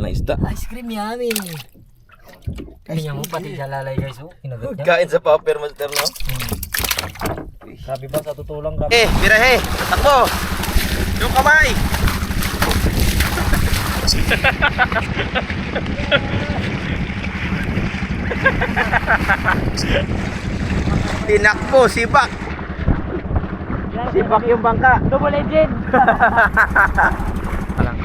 Ng isda. Ice cream yummy. Kaya mo pati jalalay guys, oh. Kinagat niya. Kain sa Paper Master, no? Grabe ba sa totoo lang, grabe. Birahe! Takbo! Yung kamay! Tinakbo, sibak! Sibak yung bangka! Double legend! Alang.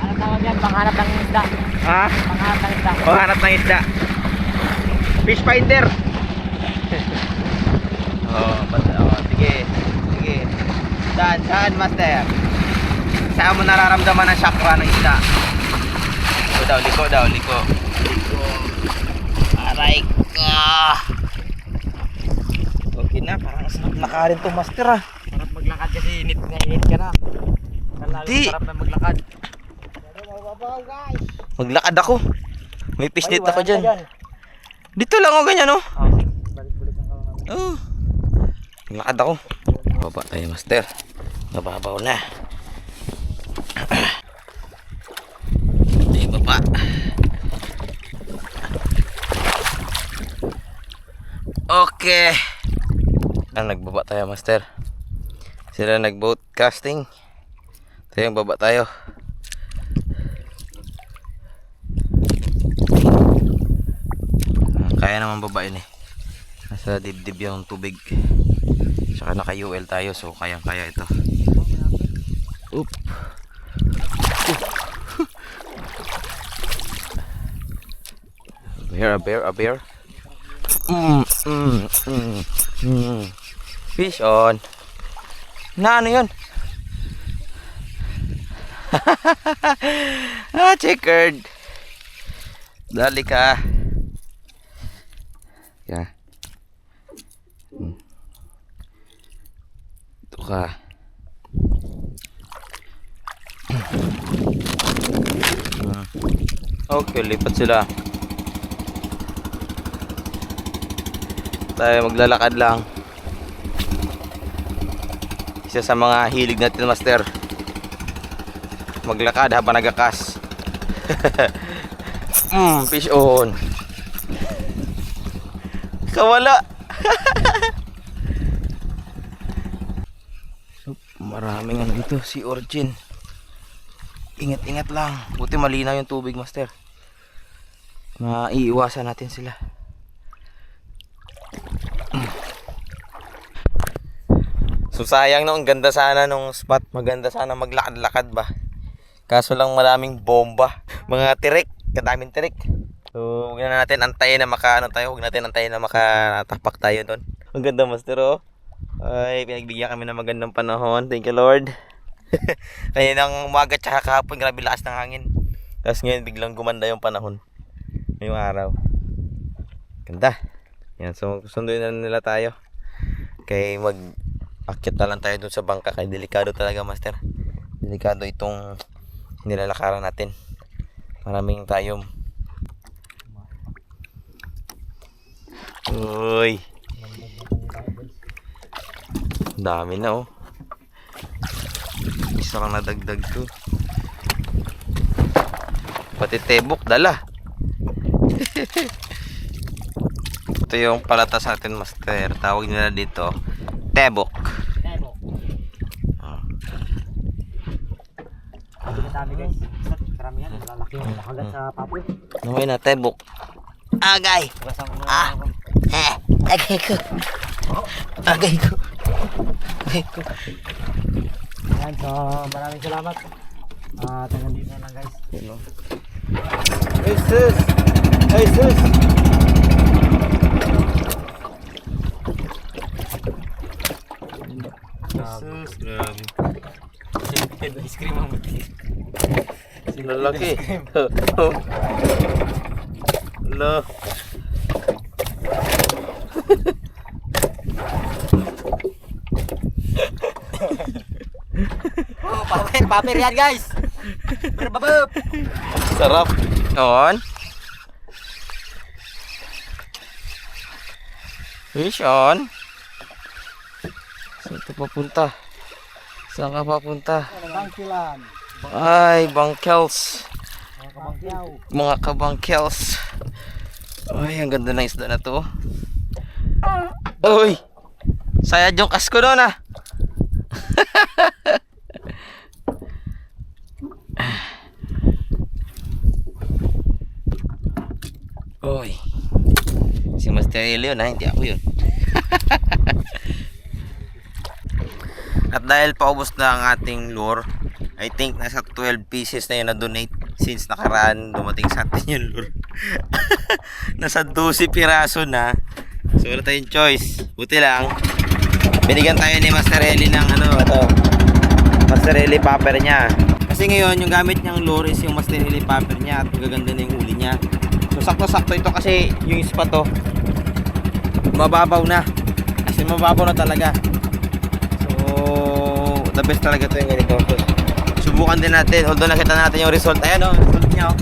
Ano tawag yan? Panghanap ng isda. Ha? Panghanap ng isda. Hanap ng isda. Fish finder. Sige. Sige. Saan, master? Saan mo nararamdaman ang chakra ng isda? Liko daw. Liko. Aray ka. Okay na, parang sarap lakarin to, master, ah. Sarap maglakad kasi init ka na. Di. Sarap na maglakad. Maglakad ako. May pisnit ako dyan. Dyan. Dito lang ako ganyan, oh. Balik-balik ang kalangan. Oh. Maglakad ako. Baba tayo, master. Nababaw na. Tayo baba. Okay. Nagbaba tayo, master. Sila nag-boat casting. Tayo baba tayo. Kaya naman baba yun eh. Nasa dibdib yung tubig. Saka naka-UL tayo, so kayang-kaya ito. Oop. A bear. Fish on. Na ano yun? Checkered. Dali ka. Yeah. Ito ka. Okay, lipat sila. Tayo maglalakad lang. Isa sa mga hilig natin, master. Maglakad habang nagakas. Fish on. Kawala. So, maraming ano dito, si Origin. Ingat-ingat lang. Buti malinaw yung tubig, master. Maiiwasan natin sila. So sayang no, ang ganda sana nung spot. Maganda sana maglakad-lakad ba. Kaso lang maraming bomba. Mga tirik, kadaming tirik. So huwag na natin antayin na huwag natin antayin na makatapak tayo doon. Ang ganda, master, oh. Ay, pinagbigyan kami ng magandang panahon. Thank you, Lord. Kaya nang umaga tsaka kahapon, grabe lakas ng hangin. Tapos ngayon biglang gumanda yung panahon ngayong araw. Ganda. Yan, so sunduin na nila tayo. Kaya mag-akyat na lang tayo dun sa bangka. Kaya delikado talaga, master. Delikado itong nilalakaran natin. Maraming tayong. Uy. Dami na, oh. Isa lang nadagdag to. Pati tebok dala. Ito yung palatas natin, master. Tawag nila dito tebok. Tebok. Dami guys. Karami yan. Malalaki yung nakagat sa papo. Namay na tebok. Agay. Agay ko. Agay ko. Agay ko. Ayan, so maraming salamat. Hanggang dito na lang, guys. Hey sis. Hey sis. Sus, grabe. Ice cream ang Lalaki. Hala. Oh, paper yan, guys. Babab. Sarap. On. Fish on. Saan ito papunta? Saan ka papunta? Bangkilan. Ay, bangkels. Mga kabangkyaw. Mga kabangkels. Ay, ang ganda ng isda na to. Uy! Sayad yung kasko doon ah. Uy. Si Master Elio na, hindi ako yun. At dahil paubos na ang ating lure, I think nasa 12 pieces na yun na donate since nakaraan dumating sa atin yung lure. Nasa 12 piraso na. So wala tayong choice. Buti lang binigyan tayo ni Master Eli ng ano ito, Master Eli popper niya. Kasi ngayon yung gamit niyang lure is yung Master Eli popper niya at magaganda na yung huli niya. So sakto-sakto ito kasi yung spot to mababaw na. Kasi mababaw na talaga. So the best talaga ito yung ganito. So, subukan din natin. Although nakita natin yung result. Ayan o, result niya o.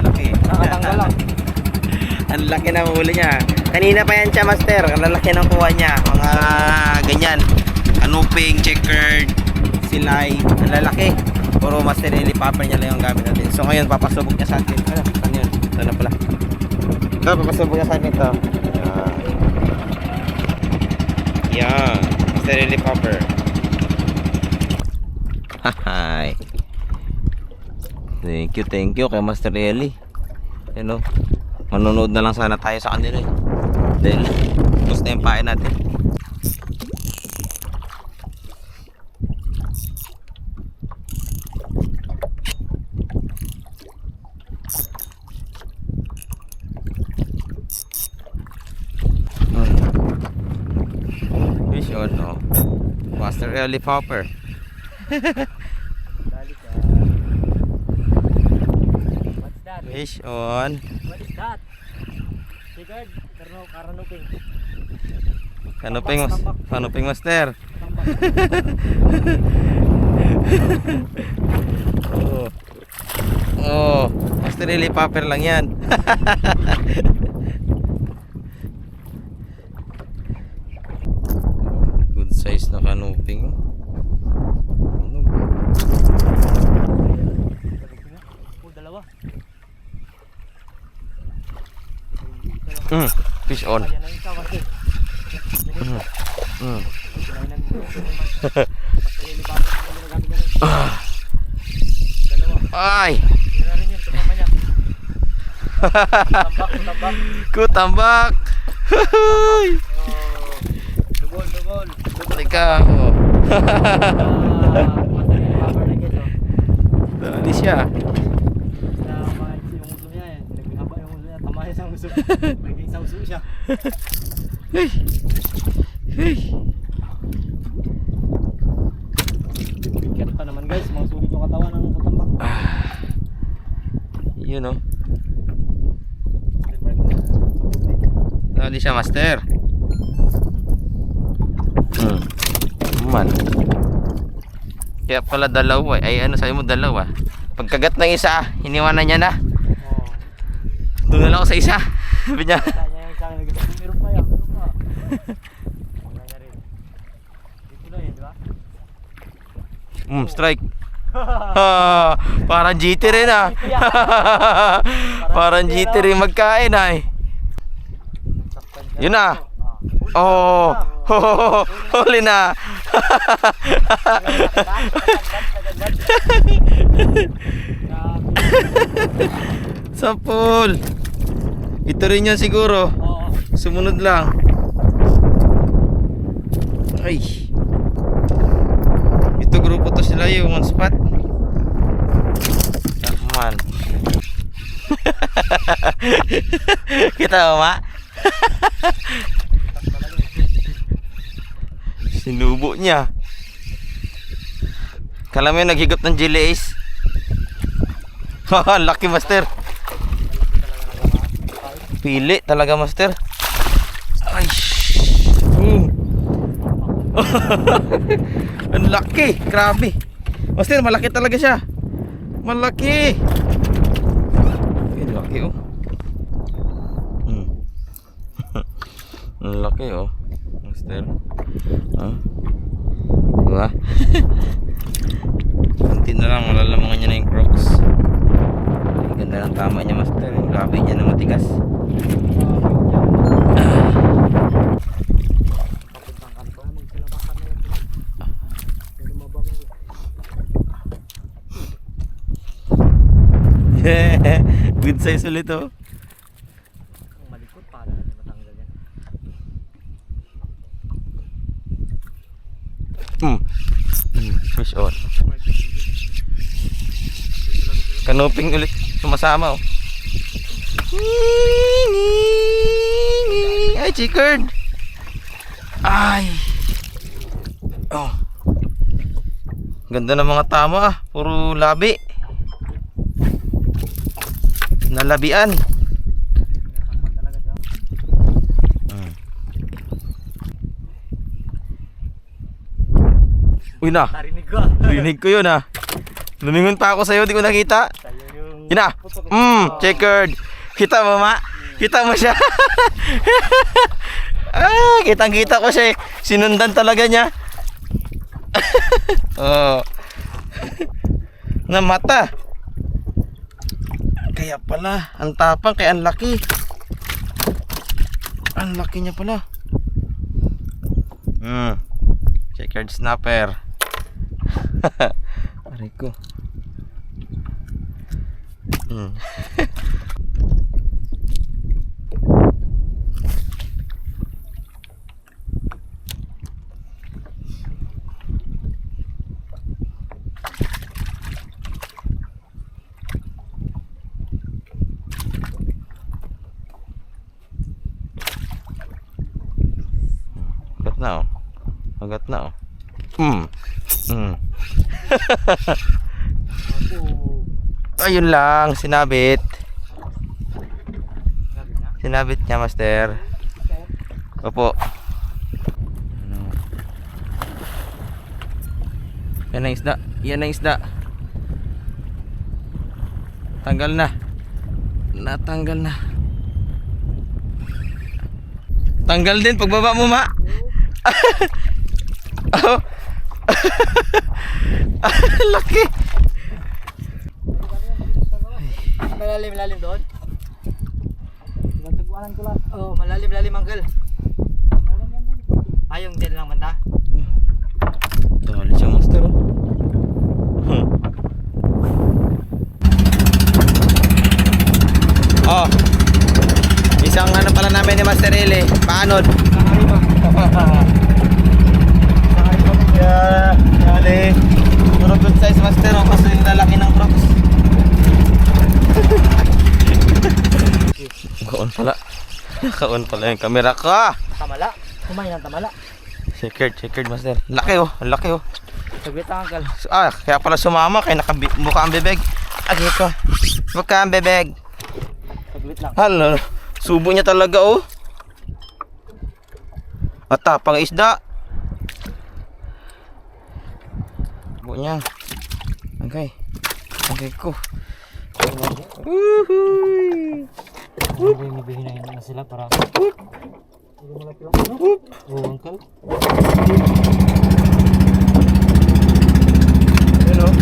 Laki. Nakatanggal lang. Ang laki ng huli niya. Kanina pa yan siya, Master. Ang lalaki ng kuha niya. Mga ganyan. Kanuping, checkered, silay. Ang lalaki. Puro Master Eli popper niya lang yung gamit natin. So ngayon, papasubok niya sa atin. Ano? Saan yun? Ito na pala. Ito, papasubok niya sa atin ito. Yan. Master Eli popper. Hi. Thank you kay Master Eli. Ano? Manonood na lang sana tayo sa kanila eh. Dahil gusto na yung pain natin. Fish on, no? Master Eli popper. What's that? Fish on. What is that? Sigurd, karanuping. Kanuping Master. Oh. Oh, Master Eli popper lang yan. Good size na kanuping. Dalawa. Fish on. Ayan na yung isa kasi. Ay! Yan na rin yun, kasama niya. Tambak. Kutambak. Dugol. Balik ka. Oh. Dali siya. Yung uso niya eh. Naghihaba yung uso niya. Tama siya sa uso. Naging sa uso siya. Hey. Hey. Bigat pa naman guys. Mga sulit yung katawan ng kutambak. Yun oh. Dali siya, Master. Man. Kaya pala dalawa. Ay ano sabi mo dalawa. Pagkagat ng isa, hiniwanan niya na. Doon na lang ako sa isa. Sabi niya. Meron pa yan. Wala na rin. Dito na yun, di ba? Strike. Parang GT rin ah. Parang GT rin magkain ay. Yun na. Oh. Huli na. Sapul. Ito rin yan siguro. Sumunod lang. Ay. Ito grupo to sila yung one spot. Yaman. Kita mo ma? Sinubo niya. Kala mo yung naghigop ng jelly ace. Haha, lucky Master. Pili talaga Master. Ay. Ang laki, grabe. Master, malaki talaga siya. Malaki. Ang laki oh. Ang laki oh. Master. Oh. Diba? Kunti na lang, malalamangan niya na yung Crocs. Ang ganda ng tama niya, Master. Yung labi niya na matigas. Papuntang kanto. Magsilabasan na yan. Pero mabango. Yeah. Good size ulit oh. Ang malikot pa. Natin matanggal yan. Fish on. Kanuping ulit. Sumasama oh. Ay, chickered. Ay. Oh. Ganda ng mga tama ah. Puro labi. Nalabian. Nakakman talaga dyan. Uy na. Tarinig ko. Rinig ko yun ah. Lumingon pa ako sa'yo, di ko nakita. Sa'yo yung... Yun na. Checkered. Kita mo ma? Kita mo siya. Kitang kita ko siya eh. Sinundan talaga niya. Oh. Na mata. Kaya pala, ang tapang, kaya ang laki. Ang laki niya pala. Checkered snapper. Aray ko. Agat na oh. Agat na oh. Ayun lang, sinabit. Sinabit niya, Master. Opo. Ano? Yan ang isda. Yan ang isda. Tanggal na. Natanggal na. Tanggal din pagbaba mo, ma. Oh. Laki. Malalim doon. Tinatagwanan ko lang. Oo, malalim uncle. Ayong din lang banda. Dali siya, Master. Oh. Isang ano pala namin ni Master Eli. Paanod? Yeah, dali. Puro good size, Master. Oh, kasi yung lalaki ng Crocs. Kaon pala. Kaon pala yung camera ka. Tamala. Kumain ng tamala. Checkered, Master. Laki oh, ang laki oh. Saglit lang uncle. Kaya pala sumama kaya mukha ang bebeg. Agi ko. Mukha ang bebeg. Saglit lang. Hala, subo niya talaga oh. At tapang isda. Subo niya. Okay. Okay ko. Woohoo! Binibihin na sila para. Oo uncle. Yun oh.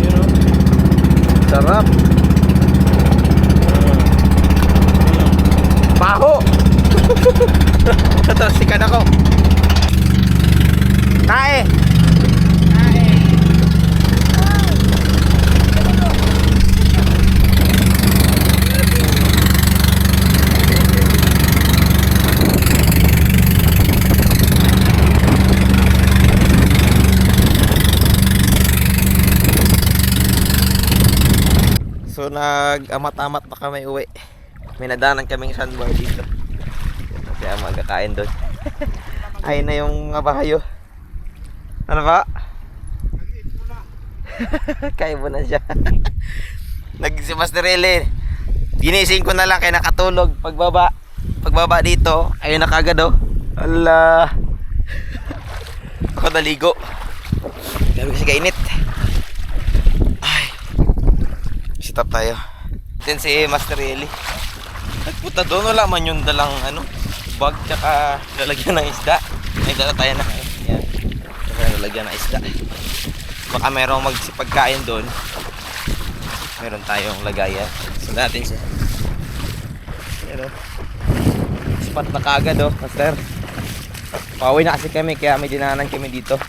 Yun oh. Sarap. Baho. Tatasikan ako. Kae. So nag-amat-amat pa kami uwi. May nadanan kaming sandbar dito. Kaya magkakain doon. Ayun na yung mga bahayo. Ano ba? Kaya mo na siya. Si Master Eli. Ginising ko na lang kaya nakatulog. Pagbaba dito, ayun na kagad oh. Ala. Ako naligo. Grabe kasi kainit. Ay. Sit up tayo. Din si Master Eli. Nagpunta doon, wala man yung dalang bag tsaka lalagyan ng isda. May dala tayo na yan. Tsaka lalagyan ng isda. Baka merong magsipagkain doon. Meron tayong lagayan. Sundan natin siya. Ayan o. Spot na kagad o, master. Pauwi na kasi kami kaya may dinaanan kami dito.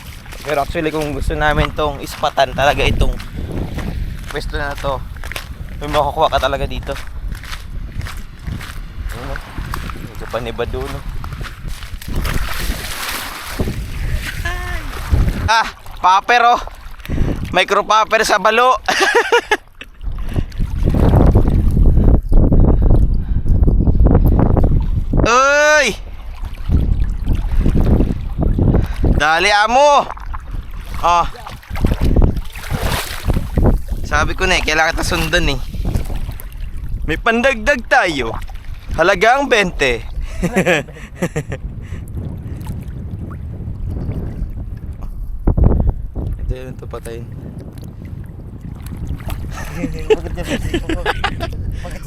Pero actually kung gusto namin tong ispatan talaga itong pwesto na to, may makukuha ka talaga dito. Ayun o. Medyo panibad doon o. Ah! Paper o! Micro paper sa balo! Uy! Dali amo! Oh. Sabi ko na kailangan kita sundan eh. May pandagdag tayo. Halagang 20. Ito yun ito patayin.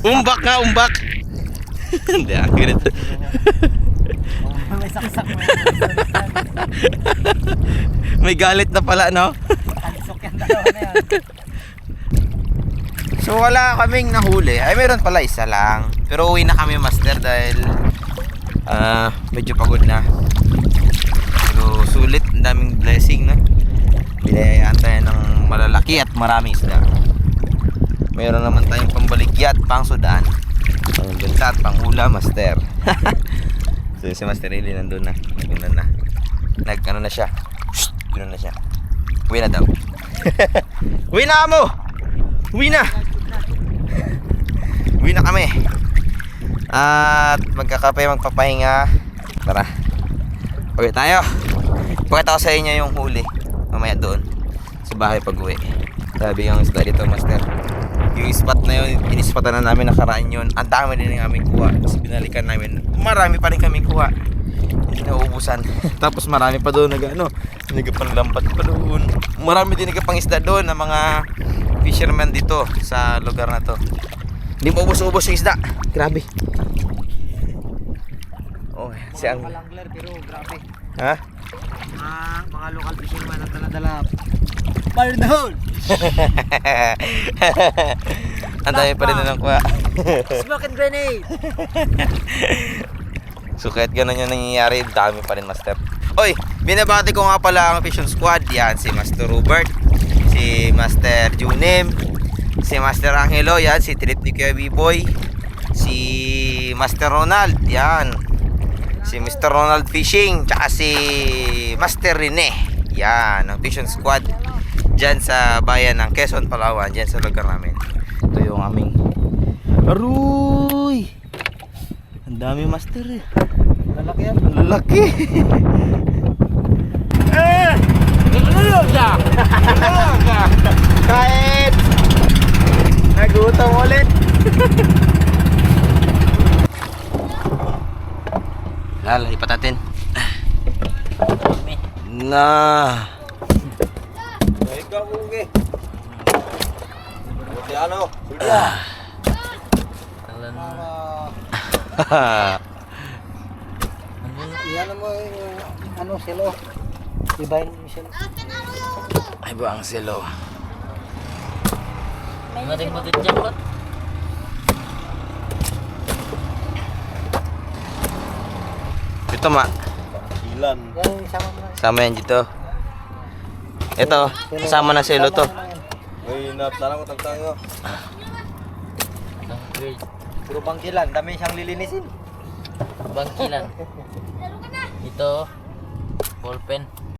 Umbak nga, umbak! Hindi, ang ganito. May saksak mo. May galit na pala, no? Kalisok yan, dalawa na yan. So wala kaming nahuli. Ay meron pala isa lang. Pero uwi na kami master dahil medyo pagod na. Pero sulit, ang daming blessing na. Binayaan tayo ng malalaki at maraming isda. Mayroon naman tayong pambalikyat, pang sudaan, pang benta at pang hula master. So si Master Eli nandun na. Nag-ano na siya. Ganoon na siya. Uwi na daw. Uwi na mo! Uwi na! Uwi na kami. At magkakape, magpapahinga. Tara. Uwi tayo. Pakita ko sa inyo yung huli. Mamaya doon. Sa bahay pag uwi. Sabi yung isda dito master. Yung spot na yun, inispatan na namin nakaraan yun. Ang dami din ng aming kuha. Tapos binalikan namin. Marami pa rin kaming kuha. Hindi na uubusan. Tapos marami pa doon nagpanglambat pa doon. Marami din nagpang isda doon ng mga fishermen dito sa lugar na to. Hindi mo ubos-ubos yung isda. Grabe. Oh, siyang Mga local angler pero grabe. ha? Mga local fisherman ang dala-dala. Fire the hole! Ang dami pa rin na ng kuha. Smoke and grenade! So kahit gano'n yung nangyayari, dami pa rin master. Oy, binabati ko nga pala ang Fishing Squad. Yan, si Master Robert, si Master Junim, si Master Angelo, yan, si Trip ni Kuya B-Boy, si Master Ronald, yan, si Mr. Ronald Fishing, tsaka si Master Rene. Yan, ang Fishing Squad dyan sa bayan ng Quezon, Palawan, dyan sa lugar namin. Ito yung aming aruy! Ang dami master eh. Lalaki yan. Ang lalaki. Kahit nagutom ulit. Lipat natin. Na. Ikaw, Uge. Buti ano? Iyan mo yung silo. Ibahin mo yung silo. Ay ba ang silo? Maring mo din dyan, Lot. Ito ma. Ilan? Yan, isama mo lang. Sama yan dito. Ito, sama na silo to. Uy, napsala ko tagtango. Puro bangkilan, dami siyang lilinisin. Bangkilan. Ito, ballpen.